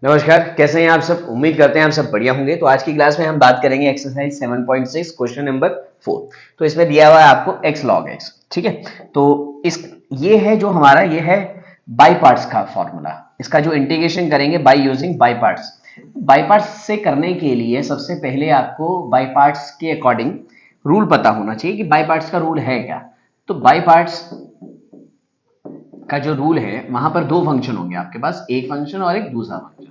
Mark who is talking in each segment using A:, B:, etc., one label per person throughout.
A: नमस्कार, कैसे हैं आप सब। उम्मीद करते हैं आप सब बढ़िया होंगे। तो आज की क्लास में हम बात करेंगे एक्सरसाइज 7.6 क्वेश्चन नंबर 4। तो इसमें दिया हुआ है आपको x log x। ठीक है, तो इस ये है जो हमारा ये है बाई पार्ट्स का फॉर्मूला। इसका जो इंटीग्रेशन करेंगे by using by parts. By parts से करने के लिए सबसे पहले आपको बाई पार्ट्स के अकॉर्डिंग रूल पता होना चाहिए कि बाई पार्ट्स का रूल है क्या। तो बाई पार्ट्स का जो रूल है वहां पर दो फंक्शन होंगे आपके पास, एक फंक्शन और एक दूसरा फंक्शन।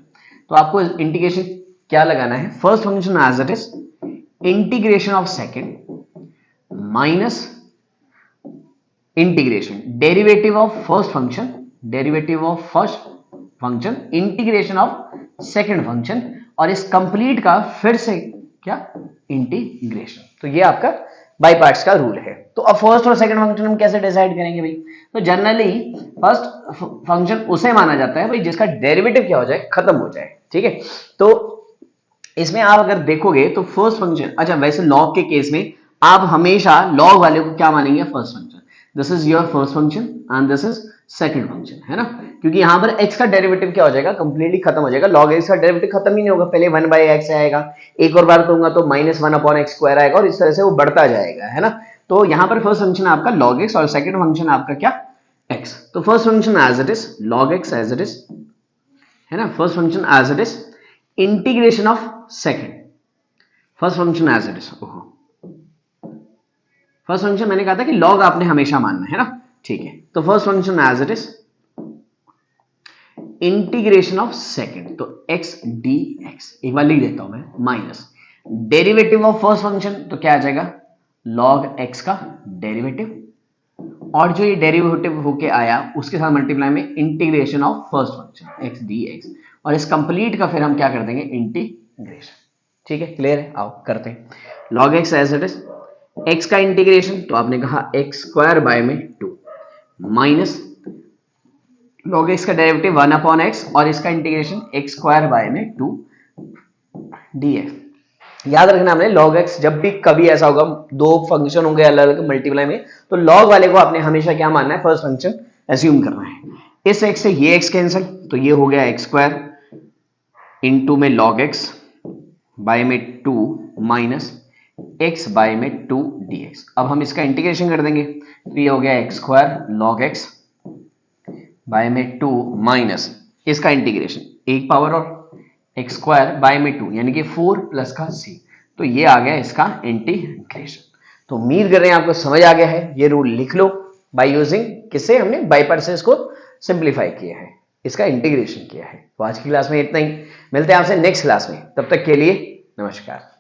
A: तो आपको इंटीग्रेशन क्या लगाना है, first function as it is integration of second minus integration derivative of first function, derivative of first function integration of second function, और इस कंप्लीट का फिर से क्या इंटीग्रेशन। तो ये आपका बाई पार्ट्स का रूल है। तो अब फर्स्ट और सेकंड फंक्शन हम कैसे डिसाइड करेंगे भाई। तो जनरली फर्स्ट फंक्शन उसे माना जाता है भाई जिसका डेरिवेटिव क्या हो जाए, खत्म हो जाए। ठीक है, तो इसमें आप अगर देखोगे तो फर्स्ट फंक्शन, अच्छा वैसे लॉग के केस में आप हमेशा लॉग वाले को क्या मानेंगे, first function. This is your first function and this is second function, है ना। क्योंकि यहां पर x का डेरिवेटिव क्या हो जाएगा, कंप्लीटली खत्म हो जाएगा। log x का डेरिवेटिव खत्म ही नहीं होगा, पहले 1/x आएगा, एक और बार करूंगा तो -1/x² आएगा, और इस तरह से वो बढ़ता जाएगा, है ना। तो यहां पर फर्स्ट फंक्शन आपका log x और सेकंड फंक्शन आपका क्या, x। तो first function as it is log x as it is, है ना। First function as it is integration of second, first function as it is. First function मैंने कहा था कि लॉग आपने हमेशा मानना है ना। ठीक है, तो first function as it is integration of second, तो x dx, एक बार लिख देता हूं मैं, minus derivative of first function, तो क्या आ जाएगा log x का डेरिवेटिव, और जो ये डेरिवेटिव होके आया उसके साथ मल्टीप्लाई में integration of first function x dx, और इस कंप्लीट का फिर हम क्या कर देंगे, इंटीग्रेशन। ठीक है, क्लियर है। आओ करते हैं log x as it is, x का इंटीग्रेशन तो आपने कहा x² माइनस log x का डेरिवेटिव 1/x, और इसका इंटीग्रेशन x² dx। याद रखना हमने log x, जब भी कभी ऐसा होगा दो फंक्शन होंगे अलग अलग मल्टीप्लाई में, तो log वाले को आपने हमेशा क्या मानना है, फर्स्ट फंक्शन एज्यूम करना है। इस x से ये x कैंसिल, तो ये हो गया x² इंटू में log x बाय में 2 माइनस x/2 dx। अब हम इसका इंटीग्रेशन कर देंगे, तो ये हो गया x² log x बाय में 2 माइनस इसका इंटीग्रेशन एक पावर और x² बाय में 2 यानी कि 4 प्लस का c। तो ये आ गया इसका इंटीग्रेशन। तो उम्मीद कर रहे हैं आपको समझ आ गया है। ये रूल लिख लो बाय यूजिंग, किससे, हमने बाई पार्ट्स को सिंप्लीफाई किया है, इसका इंटीग्रेशन किया है। तो आज की क्लास में इतना ही, मिलते हैं आपसे नेक्स्ट क्लास में, तब तक के लिए नमस्कार।